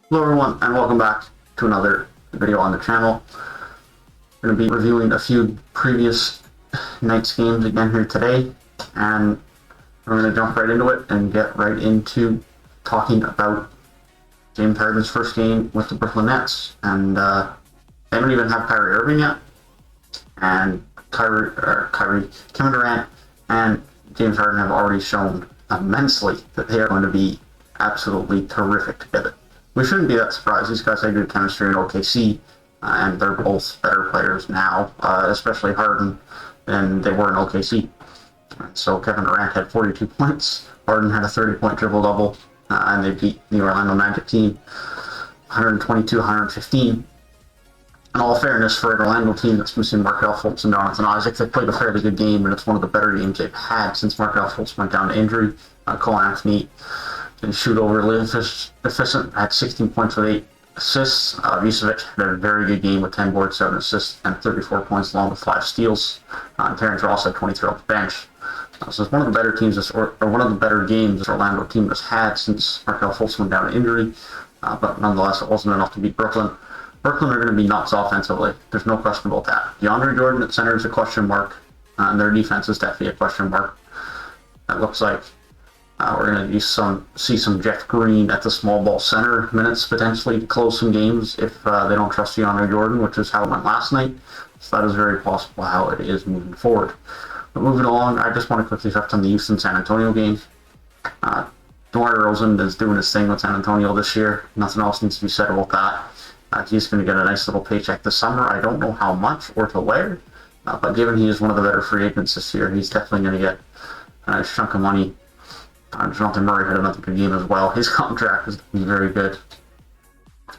Hello everyone, and welcome back to another video on the channel. We're going to be reviewing a few previous night's games again here today, and we're going to jump right into it and get right into talking about James Harden's first game with the Brooklyn Nets. And they don't even have Kyrie Irving yet, and Kevin Durant and James Harden have already shown immensely that they are going to be absolutely terrific together. We shouldn't be that surprised. These guys had good chemistry in OKC, and they're both better players now, especially Harden, than they were in OKC. So Kevin Durant had 42 points, Harden had a 30-point triple-double, and they beat the Orlando Magic team 122-115. In all fairness, for an Orlando team that's missing Markelle Fultz and Jonathan Isaac, they played a fairly good game, and it's one of the better games they've had since Markelle Fultz went down to injury. Cole Anthony didn't shoot overly efficient, had 16 points with 8 assists. Vucevic had a very good game with 10 boards, 7 assists, and 34 points along with 5 steals. And Terrence Ross had 23 off the bench. So it's one of the better teams, or one of the better games this Orlando team has had since Markelle Fultz went down to injury. But nonetheless, it wasn't enough to beat Brooklyn. Brooklyn are going to be nuts offensively. There's no question about that. DeAndre Jordan at center is a question mark, and their defense is definitely a question mark. It looks like we're going to see some Jeff Green at the small ball center minutes potentially to close some games if they don't trust DeAndre Jordan, which is how it went last night. So that is very possible how it is moving forward. But moving along, I just want to quickly touch on the Houston-San Antonio game. DeMar DeRozan is doing his thing with San Antonio this year. Nothing else needs to be said about that. He's going to get a nice little paycheck this summer. I don't know how much or to where, but given he is one of the better free agents this year, he's definitely going to get a nice chunk of money. Jonathan Murray had another good game as well. His contract is very good.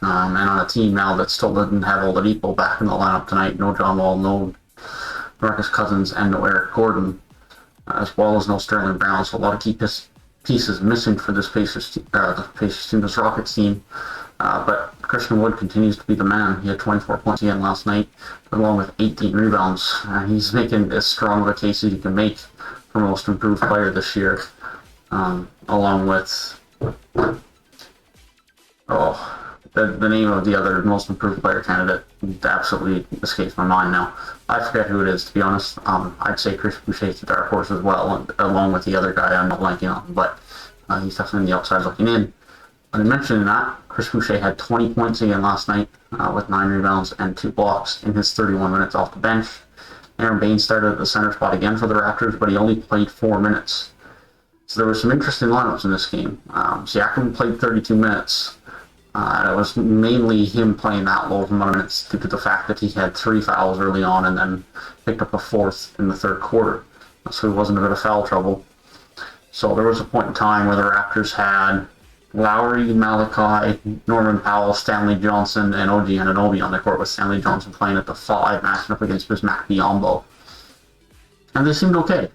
And on a team now that still doesn't have Oladipo back in the lineup tonight, no John Wall, no Marcus Cousins, and no Eric Gordon, as well as no Sterling Brown. So a lot of key pieces missing for this Pacers team, this Rockets team. But Christian Wood continues to be the man. He had 24 points again last night, along with 18 rebounds. He's making as strong of a case as you can make for most improved player this year. Along with the name of the other most improved player candidate absolutely escapes my mind now. I forget who it is, to be honest. I'd say Chris Boucher's the dark horse as well, and, along with the other guy I'm not blanking on, but he's definitely on the outside looking in. But mentioning that, Chris Boucher had 20 points again last night with 9 rebounds and 2 blocks in his 31 minutes off the bench. Aaron Baines started at the center spot again for the Raptors, but he only played 4 minutes. So there were some interesting lineups in this game. Siakam played 32 minutes. It was mainly him playing that low amount of minutes due to the fact that he had 3 fouls early on and then picked up a 4th in the third quarter. So he wasn't a bit of foul trouble. So there was a point in time where the Raptors had Lowry, Malachi, Norman Powell, Stanley Johnson, and OG Anunoby on the court, with Stanley Johnson playing at the 5, matching up against Bismack Biyombo. And they seemed okay.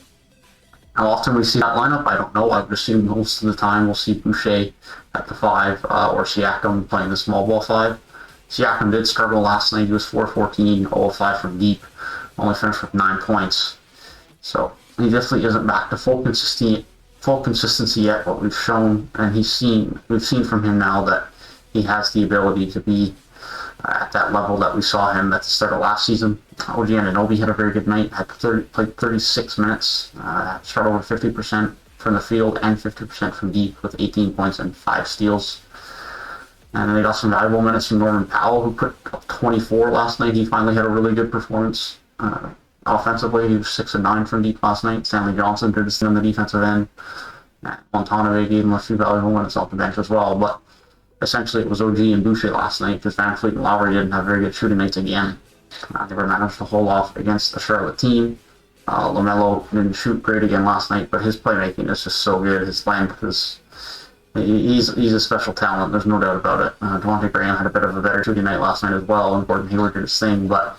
How often we see that lineup, I don't know. I would assume most of the time we'll see Boucher at the 5 or Siakam playing the small ball 5. Siakam did struggle last night. He was 4-14, 0-5 from deep, only finished with 9 points. So he definitely isn't back to full consistency yet. What we've shown, and we've seen from him now that he has the ability to be at that level that we saw him at the start of last season. OG Anunoby had a very good night, played 36 minutes, shot over 50% from the field and 50% from deep with 18 points and 5 steals. And then they got some valuable minutes from Norman Powell, who put up 24 last night. He finally had a really good performance offensively. He was 6 and 9 from deep last night. Stanley Johnson did his thing on the defensive end. Montana gave him a few valuable minutes off the bench as well, but essentially it was OG and Boucher last night because VanVleet and Lowry didn't have very good shooting nights again. They were managed to hold off against the Charlotte team. LaMelo didn't shoot great again last night, but his playmaking is just so good. His length is... He's a special talent, there's no doubt about it. Devontae Graham had a bit of a better shooting night last night as well, and Gordon Hayward did his thing, but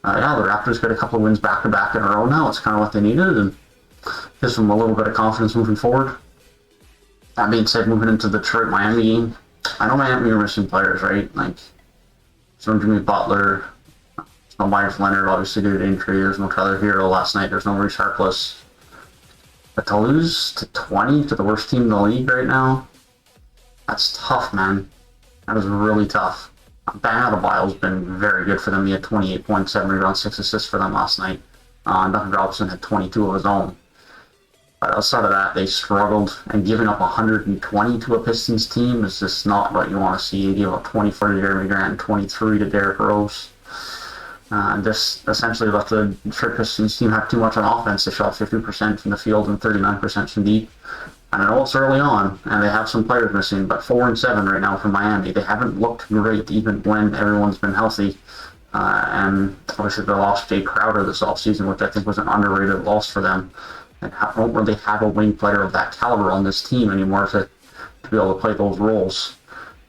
the Raptors got a couple of wins back-to-back in a row now. It's kind of what they needed, and gives them a little bit of confidence moving forward. That being said, moving into the Detroit-Miami game, I know Miami are missing players, right? Like, there's no Jimmy Butler, there's no Myers Leonard, obviously due to injury, there's no Tyler Hero last night, there's no Reece Harkless. But to lose to 20 to the worst team in the league right now, that's tough, man. That was really tough. Bam Adebayo's been very good for them. He had 28 points, 7 rebounds, 6 assists for them last night. Duncan Robinson had 22 of his own. But outside of that, they struggled, and giving up 120 to a Pistons team is just not what you want to see. You give up 24 to Jeremy Grant and 23 to Derrick Rose. And this essentially let the Detroit Pistons team have too much on offense. They shot 50% from the field and 39% from deep. And I know it's early on, and they have some players missing, but 4-7 right now for Miami. They haven't looked great even when everyone's been healthy. And obviously they lost Jay Crowder this offseason, which I think was an underrated loss for them. They don't really have a wing player of that caliber on this team anymore to be able to play those roles.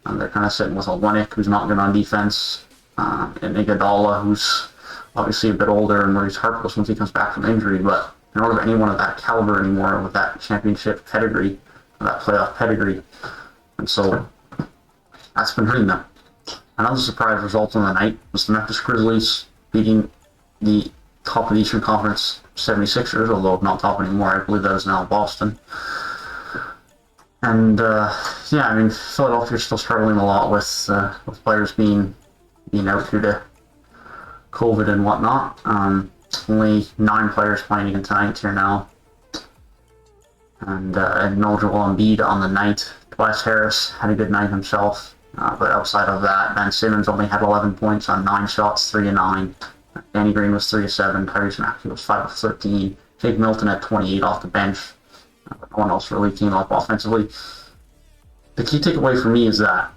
And they're kind of sitting with a Winnick, who's not good on defense, and Iguodala, who's obviously a bit older and Maurice Harkless once he comes back from injury, but they don't have anyone of that caliber anymore with that championship pedigree, that playoff pedigree. And so that's been hurting them. Another surprise result on the night was the Memphis Grizzlies beating the top of the Eastern Conference 76ers, although not top anymore. I believe that is now Boston. And yeah, I mean, Philadelphia's still struggling a lot with players being out due to COVID and whatnot. Only 9 players playing again tonight here now. And no Joel Embiid on the night. Tobias Harris had a good night himself. But outside of that, Ben Simmons only had 11 points on 9 shots, 3 of 9. Danny Green was 3 of 7. Tyrese Maxey was 5 of 13. Jake Milton had 28 off the bench. No one else really came up offensively. The key takeaway for me is that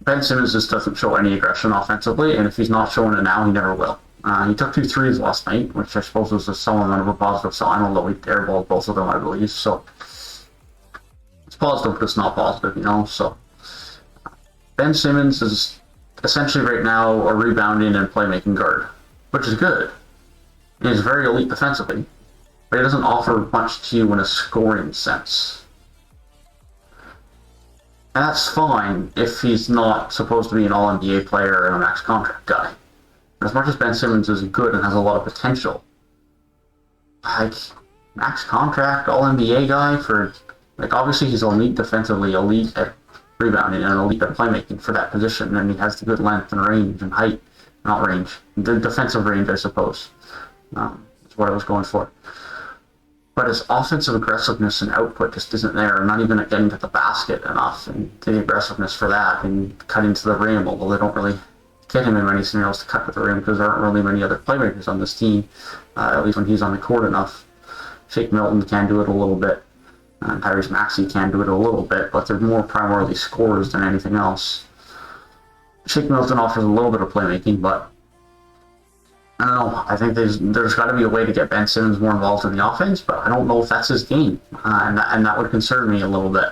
Ben Simmons just doesn't show any aggression offensively, and if he's not showing it now, he never will. He took 2 threes last night, which I suppose was somewhat of a positive sign, although he airballed both of them, I believe. So it's positive, but it's not positive, you know. So Ben Simmons is essentially right now a rebounding and playmaking guard, which is good. He's very elite defensively, but he doesn't offer much to you in a scoring sense. And that's fine if he's not supposed to be an all-NBA player and a max contract guy. As much as Ben Simmons is good and has a lot of potential, like, max contract, all-NBA guy for, like, obviously he's elite defensively, elite at rebounding, and elite at playmaking for that position, and he has the good length and range and height. Not range, the defensive range, I suppose. That's what I was going for. But his offensive aggressiveness and output just isn't there. Not even at getting to the basket enough, and the aggressiveness for that, and cutting to the rim, although they don't really get him in many scenarios to cut to the rim because there aren't really many other playmakers on this team, at least when he's on the court enough. Shake Milton can do it a little bit, and Tyrese Maxey can do it a little bit, but they're more primarily scorers than anything else. Shake Milton offers a little bit of playmaking, but I don't know. I think there's got to be a way to get Ben Simmons more involved in the offense, but I don't know if that's his game, and that would concern me a little bit.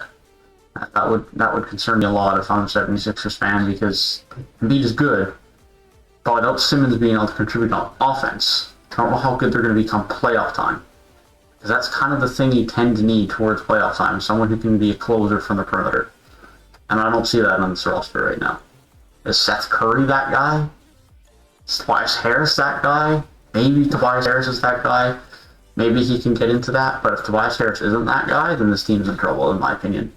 That would concern me a lot if I'm a 76ers fan, because Embiid is good, but without Simmons being able to contribute on offense, I don't know how good they're going to become playoff time. Because that's kind of the thing you tend to need towards playoff time, someone who can be a closer from the perimeter. And I don't see that on this roster right now. Is Seth Curry that guy? Is Tobias Harris that guy? Maybe Tobias Harris is that guy. Maybe he can get into that, but if Tobias Harris isn't that guy, then this team's in trouble, in my opinion.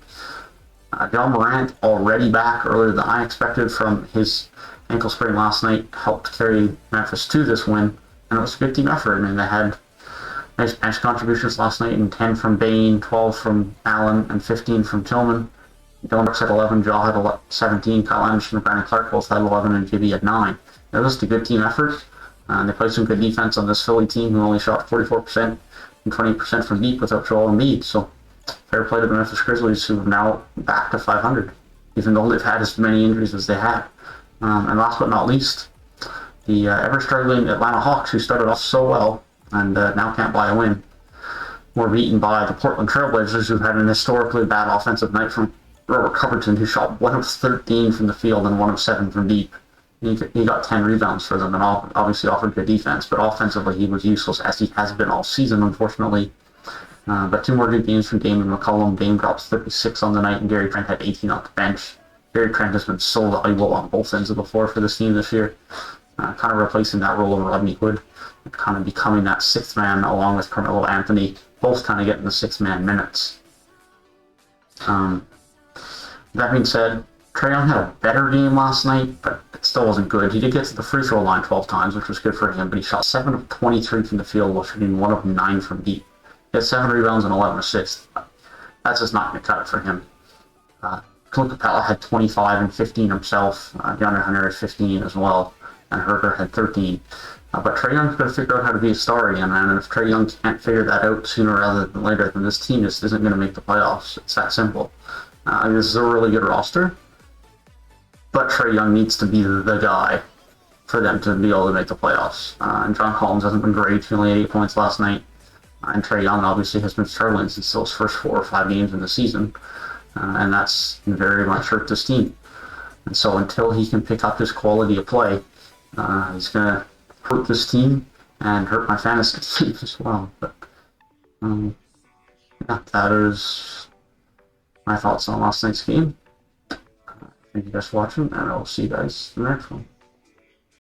John Morant, already back earlier than I expected from his ankle sprain last night, helped carry Memphis to this win, and it was a good team effort. I mean, they had nice bench contributions last night, and 10 from Bain, 12 from Allen, and 15 from Tillman. Dylan Brooks had 11, Jaw had 17, Kyle Anderson and Brandon Clark both had 11, and JB had 9. It was just a good team effort. They played some good defense on this Philly team who only shot 44% and 20% from deep without Joel Embiid. So fair play to the Memphis Grizzlies, who are now back to 500, even though they've had as many injuries as they had. And last but not least, the ever-struggling Atlanta Hawks, who started off so well and now can't buy a win, were beaten by the Portland Trailblazers, who had an historically bad offensive night from Robert Covington, who shot 1 of 13 from the field and 1 of 7 from deep. He got 10 rebounds for them and obviously offered good defense, but offensively he was useless, as he has been all season, unfortunately. But 2 more good games from Dame and McCollum. Dame drops 36 on the night, and Gary Trent had 18 off the bench. Gary Trent has been so valuable on both ends of the floor for this team this year, kind of replacing that role of Rodney Hood, and kind of becoming that 6th man along with Carmelo Anthony, both kind of getting the 6-man minutes. That being said, Trae Young had a better game last night, but it still wasn't good. He did get to the free throw line 12 times, which was good for him, but he shot 7 of 23 from the field while shooting 1 of 9 from deep. He had 7 rebounds and 11 assists. That's just not going to cut it for him. Clint Capella had 25 and 15 himself. DeAndre Hunter had 15 as well, and Herter had 13. But Trae Young's got to figure out how to be a star again, man. And if Trae Young can't figure that out sooner rather than later, then this team just isn't going to make the playoffs. It's that simple. This is a really good roster, but Trae Young needs to be the guy for them to be able to make the playoffs. And John Collins hasn't been great. He only had 8 points last night. And Trae Young obviously has been struggling since those first 4 or 5 games in the season. And that's very much hurt this team. And so until he can pick up his quality of play, he's going to hurt this team and hurt my fantasy team as well. But yeah, that is my thoughts on last night's game. Thank you guys for watching, and I will see you guys in the next one.